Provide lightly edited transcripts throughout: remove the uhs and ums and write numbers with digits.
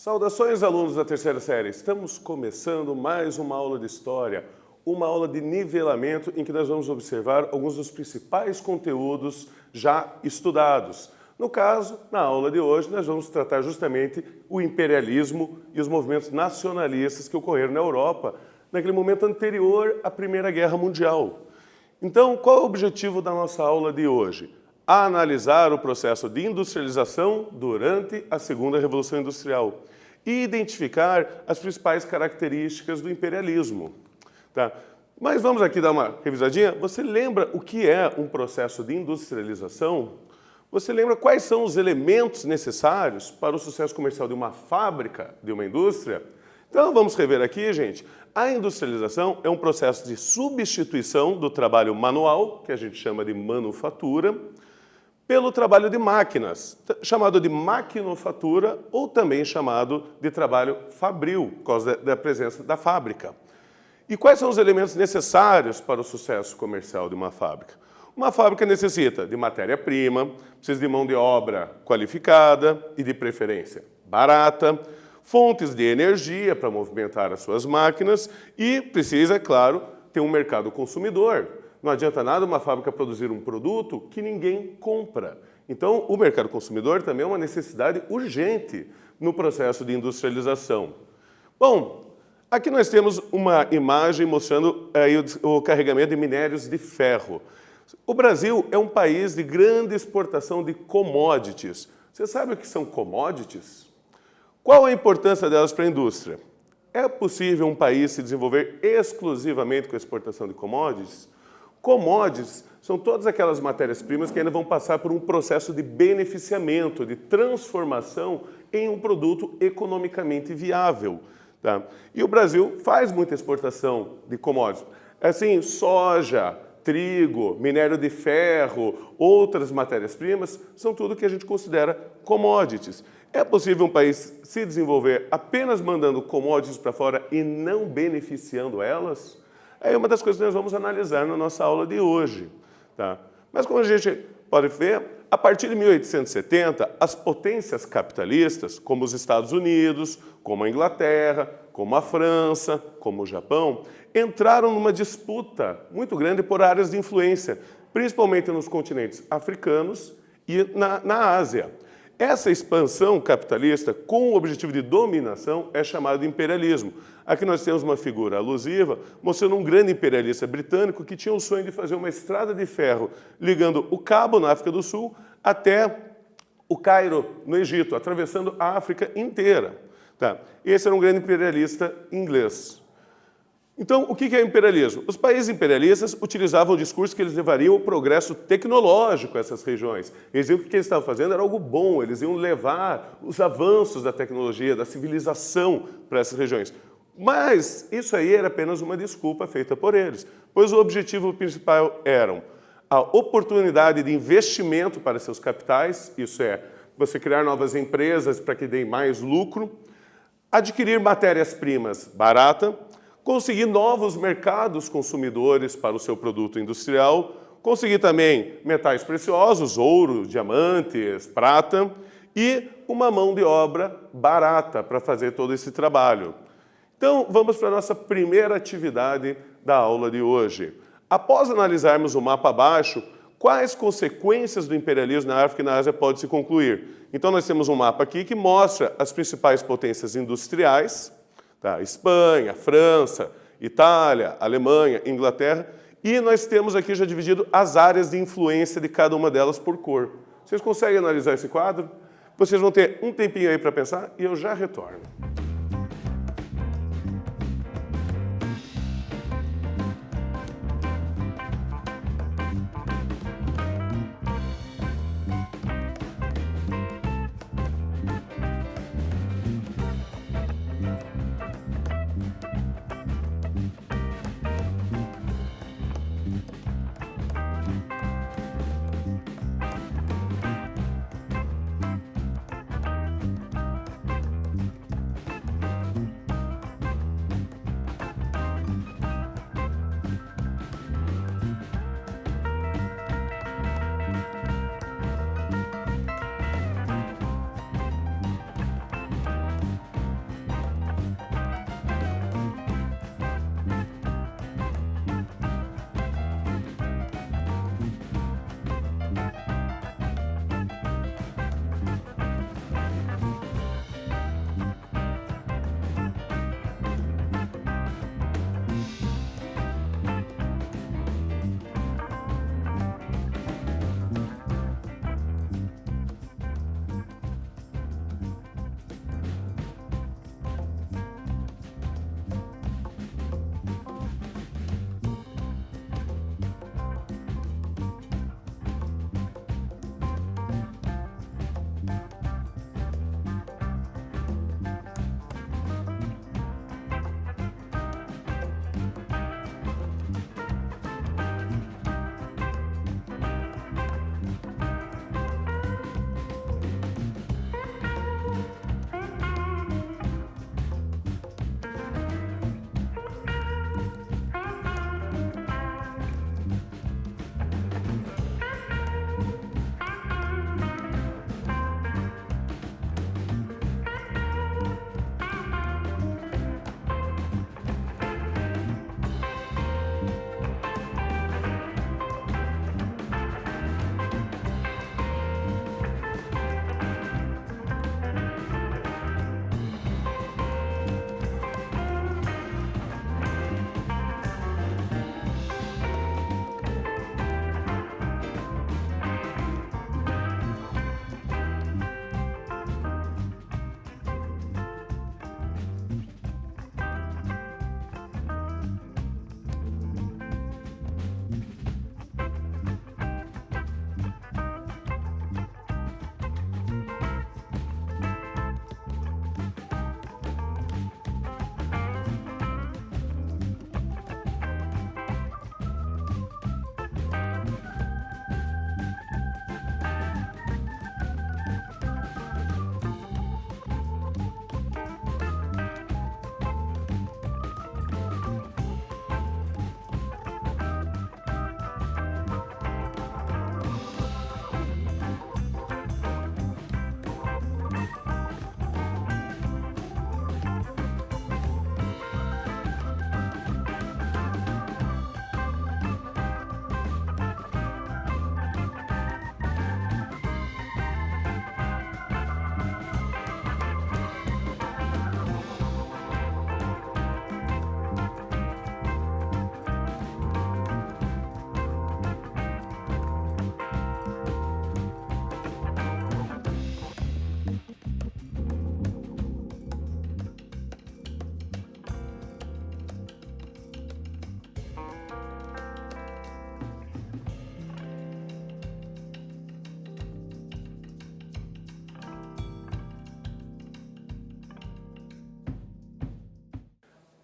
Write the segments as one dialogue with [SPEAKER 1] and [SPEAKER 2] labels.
[SPEAKER 1] Saudações, alunos da terceira série. Estamos começando mais uma aula de História, uma aula de nivelamento em que nós vamos observar alguns dos principais conteúdos já estudados. No caso, na aula de hoje, nós vamos tratar justamente o imperialismo e os movimentos nacionalistas que ocorreram na Europa naquele momento anterior à Primeira Guerra Mundial. Então, qual é o objetivo da nossa aula de hoje? Analisar o processo de industrialização durante a Segunda Revolução Industrial e identificar as principais características do imperialismo. Tá? Mas vamos aqui dar uma revisadinha. Você lembra o que é um processo de industrialização? Você lembra quais são os elementos necessários para o sucesso comercial de uma fábrica, de uma indústria? Então vamos rever aqui, gente. A industrialização é um processo de substituição do trabalho manual, que a gente chama de manufatura, pelo trabalho de máquinas, chamado de maquinofatura ou também chamado de trabalho fabril, por causa da presença da fábrica. E quais são os elementos necessários para o sucesso comercial de uma fábrica? Uma fábrica necessita de matéria-prima, precisa de mão de obra qualificada e de preferência barata, fontes de energia para movimentar as suas máquinas e precisa, é claro, ter um mercado consumidor. Não adianta nada uma fábrica produzir um produto que ninguém compra. Então, o mercado consumidor também é uma necessidade urgente no processo de industrialização. Bom, aqui nós temos uma imagem mostrando o carregamento de minérios de ferro. O Brasil é um país de grande exportação de commodities. Você sabe o que são commodities? Qual a importância delas para a indústria? É possível um país se desenvolver exclusivamente com a exportação de commodities? Commodities são todas aquelas matérias-primas que ainda vão passar por um processo de beneficiamento, de transformação em um produto economicamente viável. Tá? E o Brasil faz muita exportação de commodities. Assim, soja, trigo, minério de ferro, outras matérias-primas, são tudo que a gente considera commodities. É possível um país se desenvolver apenas mandando commodities para fora e não beneficiando elas? É uma das coisas que nós vamos analisar na nossa aula de hoje. Tá? Mas como a gente pode ver, a partir de 1870, as potências capitalistas, como os Estados Unidos, como a Inglaterra, como a França, como o Japão, entraram numa disputa muito grande por áreas de influência, principalmente nos continentes africanos e na Ásia. Essa expansão capitalista, com o objetivo de dominação, é chamada de imperialismo. Aqui nós temos uma figura alusiva, mostrando um grande imperialista britânico que tinha o sonho de fazer uma estrada de ferro ligando o Cabo, na África do Sul, até o Cairo, no Egito, atravessando a África inteira. Tá? Esse era um grande imperialista inglês. Então, o que é imperialismo? Os países imperialistas utilizavam o discurso que eles levariam o progresso tecnológico a essas regiões. Eles diziam que o que eles estavam fazendo era algo bom, eles iam levar os avanços da tecnologia, da civilização para essas regiões. Mas isso aí era apenas uma desculpa feita por eles, pois o objetivo principal era a oportunidade de investimento para seus capitais, isso é, você criar novas empresas para que deem mais lucro, adquirir matérias-primas baratas, conseguir novos mercados consumidores para o seu produto industrial, conseguir também metais preciosos, ouro, diamantes, prata e uma mão de obra barata para fazer todo esse trabalho. Então, vamos para a nossa primeira atividade da aula de hoje. Após analisarmos o mapa abaixo, quais consequências do imperialismo na África e na Ásia pode se concluir? Então, nós temos um mapa aqui que mostra as principais potências industriais, tá? Espanha, França, Itália, Alemanha, Inglaterra, e nós temos aqui já dividido as áreas de influência de cada uma delas por cor. Vocês conseguem analisar esse quadro? Vocês vão ter um tempinho aí para pensar e eu já retorno.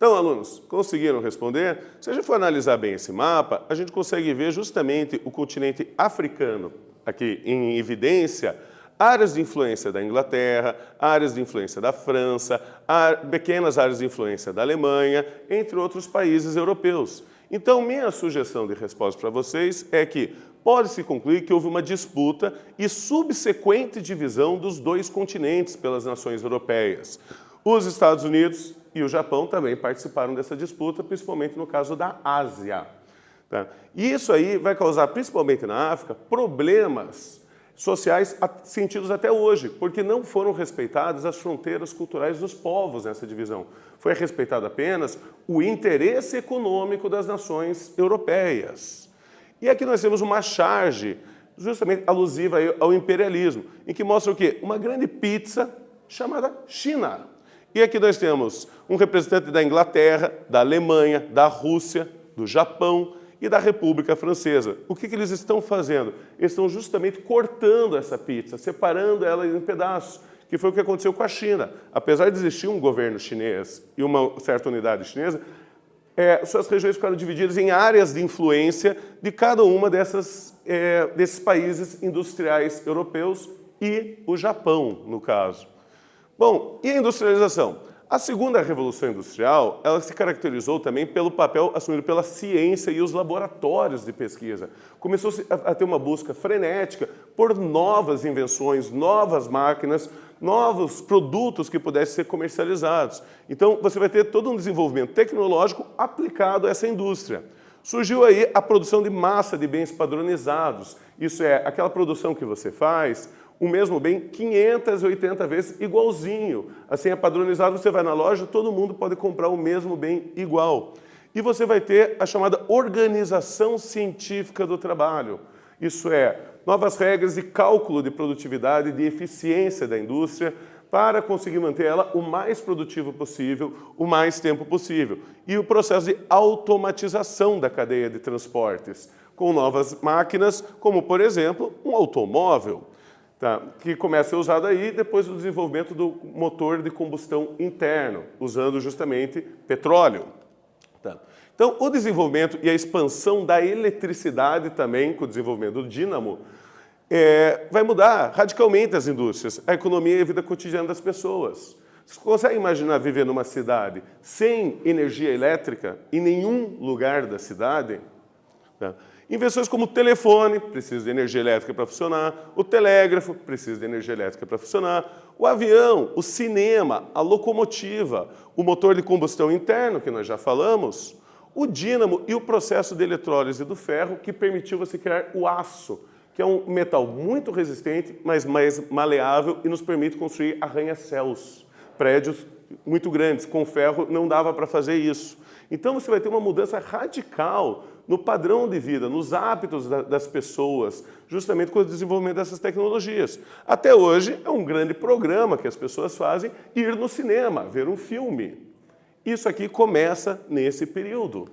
[SPEAKER 1] Então, alunos, conseguiram responder? Se a gente for analisar bem esse mapa, a gente consegue ver justamente o continente africano aqui em evidência, áreas de influência da Inglaterra, áreas de influência da França, pequenas áreas de influência da Alemanha, entre outros países europeus. Então, minha sugestão de resposta para vocês é que pode-se concluir que houve uma disputa e subsequente divisão dos dois continentes pelas nações europeias. Os Estados Unidos e o Japão também participaram dessa disputa, principalmente no caso da Ásia. Tá? E isso aí vai causar, principalmente na África, problemas sociais sentidos até hoje, porque não foram respeitadas as fronteiras culturais dos povos nessa divisão. Foi respeitado apenas o interesse econômico das nações europeias. E aqui nós temos uma charge justamente alusiva ao imperialismo, em que mostra o quê? Uma grande pizza chamada China. E aqui nós temos um representante da Inglaterra, da Alemanha, da Rússia, do Japão e da República Francesa. O que eles estão fazendo? Eles estão justamente cortando essa pizza, separando ela em pedaços, que foi o que aconteceu com a China. Apesar de existir um governo chinês e uma certa unidade chinesa, suas regiões ficaram divididas em áreas de influência de cada uma desses países industriais europeus e o Japão, no caso. Bom, e a industrialização? A segunda revolução industrial, ela se caracterizou também pelo papel assumido pela ciência e os laboratórios de pesquisa. Começou a ter uma busca frenética por novas invenções, novas máquinas, novos produtos que pudessem ser comercializados. Então, você vai ter todo um desenvolvimento tecnológico aplicado a essa indústria. Surgiu aí a produção de massa de bens padronizados. Isso é, aquela produção que você faz, o mesmo bem 580 vezes igualzinho. Assim é padronizado, você vai na loja, todo mundo pode comprar o mesmo bem igual. E você vai ter a chamada organização científica do trabalho. Isso é, novas regras de cálculo de produtividade e de eficiência da indústria para conseguir manter ela o mais produtivo possível, o mais tempo possível. E o processo de automatização da cadeia de transportes, com novas máquinas, como, por exemplo, um automóvel. Tá, que começa a ser usado aí depois do desenvolvimento do motor de combustão interno, usando justamente petróleo. Tá. Então, o desenvolvimento e a expansão da eletricidade também, com o desenvolvimento do dínamo, vai mudar radicalmente as indústrias, a economia e a vida cotidiana das pessoas. Você consegue imaginar viver numa cidade sem energia elétrica em nenhum lugar da cidade? Tá. Invenções como o telefone, precisa de energia elétrica para funcionar, o telégrafo, precisa de energia elétrica para funcionar, o avião, o cinema, a locomotiva, o motor de combustão interno, que nós já falamos, o dínamo e o processo de eletrólise do ferro, que permitiu você criar o aço, que é um metal muito resistente, mas mais maleável e nos permite construir arranha-céus, prédios muito grandes. Com ferro não dava para fazer isso. Então você vai ter uma mudança radical no padrão de vida, nos hábitos das pessoas, justamente com o desenvolvimento dessas tecnologias. Até hoje é um grande programa que as pessoas fazem, ir no cinema, ver um filme. Isso aqui começa nesse período.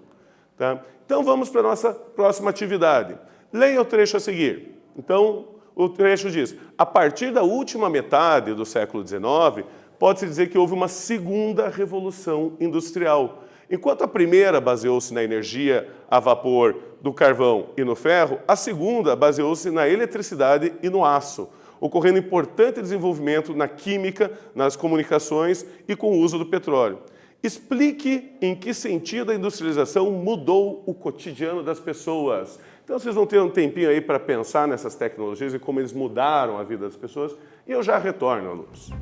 [SPEAKER 1] Tá? Então vamos para a nossa próxima atividade. Leia o trecho a seguir. Então, o trecho diz: a partir da última metade do século XIX, pode-se dizer que houve uma segunda revolução industrial. Enquanto a primeira baseou-se na energia a vapor do carvão e no ferro, a segunda baseou-se na eletricidade e no aço, ocorrendo importante desenvolvimento na química, nas comunicações e com o uso do petróleo. Explique em que sentido a industrialização mudou o cotidiano das pessoas. Então vocês vão ter um tempinho aí para pensar nessas tecnologias e como eles mudaram a vida das pessoas, e eu já retorno, alunos.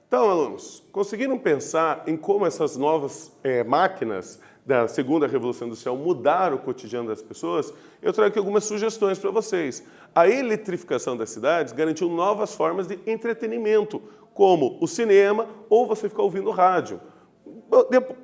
[SPEAKER 1] Então, alunos, conseguiram pensar em como essas novas máquinas da segunda Revolução Industrial mudaram o cotidiano das pessoas? Eu trago aqui algumas sugestões para vocês. A eletrificação das cidades garantiu novas formas de entretenimento, como o cinema ou você ficar ouvindo rádio.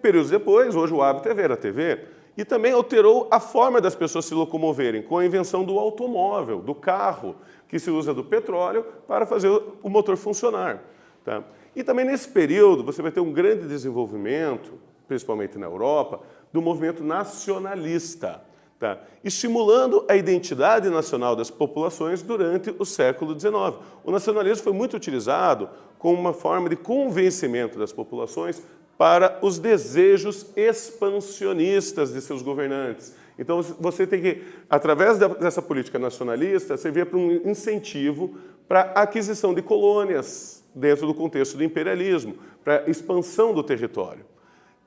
[SPEAKER 1] Períodos depois, hoje o hábito é ver a TV. E também alterou a forma das pessoas se locomoverem, com a invenção do automóvel, do carro, que se usa do petróleo para fazer o motor funcionar. Tá? E também nesse período você vai ter um grande desenvolvimento, principalmente na Europa, do movimento nacionalista, tá? Estimulando a identidade nacional das populações durante o século XIX. O nacionalismo foi muito utilizado como uma forma de convencimento das populações para os desejos expansionistas de seus governantes. Então, você tem que, através dessa política nacionalista, servir para um incentivo para a aquisição de colônias dentro do contexto do imperialismo, para a expansão do território.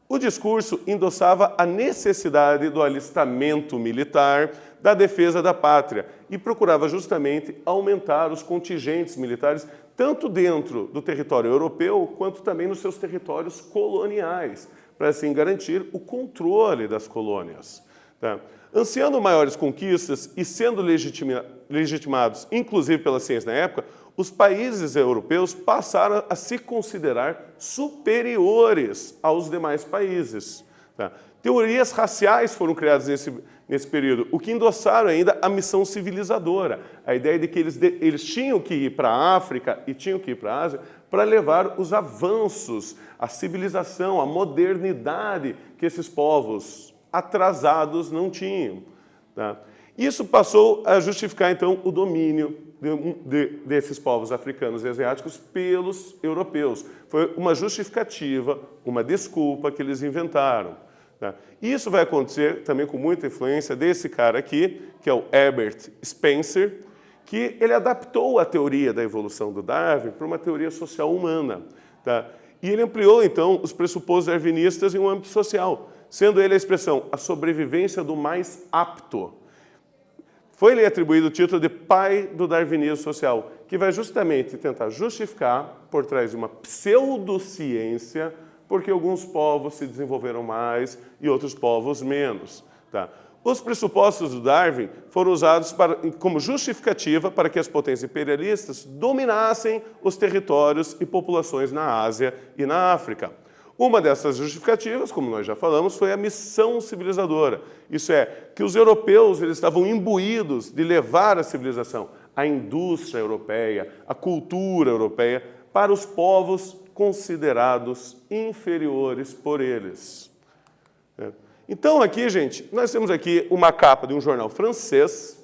[SPEAKER 1] O discurso endossava a necessidade do alistamento militar, da defesa da pátria e procurava justamente aumentar os contingentes militares tanto dentro do território europeu quanto também nos seus territórios coloniais, para assim garantir o controle das colônias. Tá? Ansiando maiores conquistas e sendo legitimados, inclusive pela ciência na época, os países europeus passaram a se considerar superiores aos demais países. Tá? Teorias raciais foram criadas nesse período, o que endossaram ainda a missão civilizadora, a ideia de que eles tinham que ir para a África e tinham que ir para a Ásia para levar os avanços, a civilização, a modernidade que esses povos atrasados não tinham. Tá? Isso passou a justificar, então, o domínio desses povos africanos e asiáticos pelos europeus. Foi uma justificativa, uma desculpa que eles inventaram. Tá? Isso vai acontecer também com muita influência desse cara aqui, que é o Herbert Spencer, que ele adaptou a teoria da evolução do Darwin para uma teoria social humana. Tá? E ele ampliou, então, os pressupostos darwinistas em um âmbito social, sendo ele a expressão a sobrevivência do mais apto. Foi-lhe atribuído o título de pai do darwinismo social, que vai justamente tentar justificar, por trás de uma pseudociência, porque alguns povos se desenvolveram mais e outros povos menos. Tá? Os pressupostos do Darwin foram usados como justificativa para que as potências imperialistas dominassem os territórios e populações na Ásia e na África. Uma dessas justificativas, como nós já falamos, foi a missão civilizadora. Isso é, que os europeus eles estavam imbuídos de levar a civilização, a indústria europeia, a cultura europeia, para os povos considerados inferiores por eles. Então, aqui, gente, nós temos aqui uma capa de um jornal francês,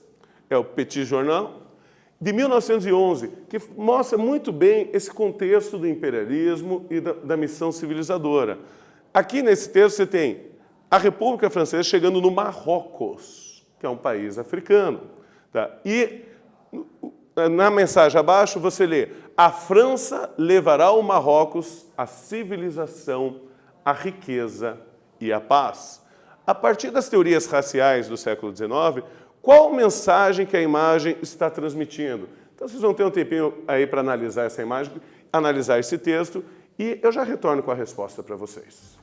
[SPEAKER 1] é o Petit Journal, de 1911, que mostra muito bem esse contexto do imperialismo e da missão civilizadora. Aqui nesse texto você tem a República Francesa chegando no Marrocos, que é um país africano. Tá? E na mensagem abaixo você lê: a França levará ao Marrocos a civilização, a riqueza e a paz. A partir das teorias raciais do século XIX, qual mensagem que a imagem está transmitindo? Então, vocês vão ter um tempinho aí para analisar essa imagem, analisar esse texto, e eu já retorno com a resposta para vocês.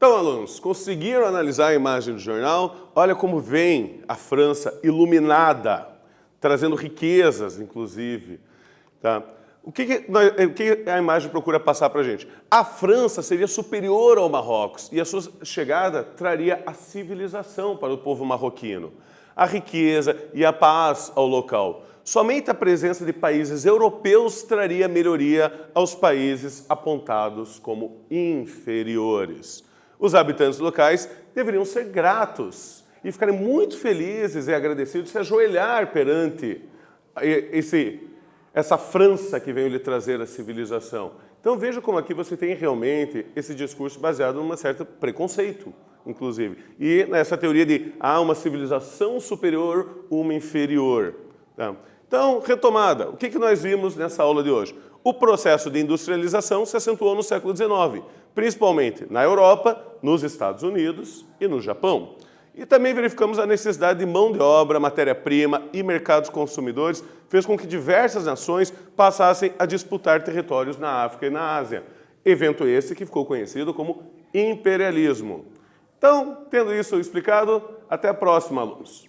[SPEAKER 1] Então, alunos, conseguiram analisar a imagem do jornal? Olha como vem a França iluminada, trazendo riquezas, inclusive. Tá? O que a imagem procura passar para a gente? A França seria superior ao Marrocos e a sua chegada traria a civilização para o povo marroquino, a riqueza e a paz ao local. Somente a presença de países europeus traria melhoria aos países apontados como inferiores. Os habitantes locais deveriam ser gratos e ficarem muito felizes e agradecidos, se ajoelhar perante essa França que veio lhe trazer a civilização. Então veja como aqui você tem realmente esse discurso baseado num certo preconceito, inclusive. E nessa teoria de uma civilização superior, uma inferior. Tá? Então, retomada, o que nós vimos nessa aula de hoje? O processo de industrialização se acentuou no século XIX, principalmente na Europa, nos Estados Unidos e no Japão. E também verificamos a necessidade de mão de obra, matéria-prima e mercados consumidores, fez com que diversas nações passassem a disputar territórios na África e na Ásia. Evento esse que ficou conhecido como imperialismo. Então, tendo isso explicado, até a próxima, alunos.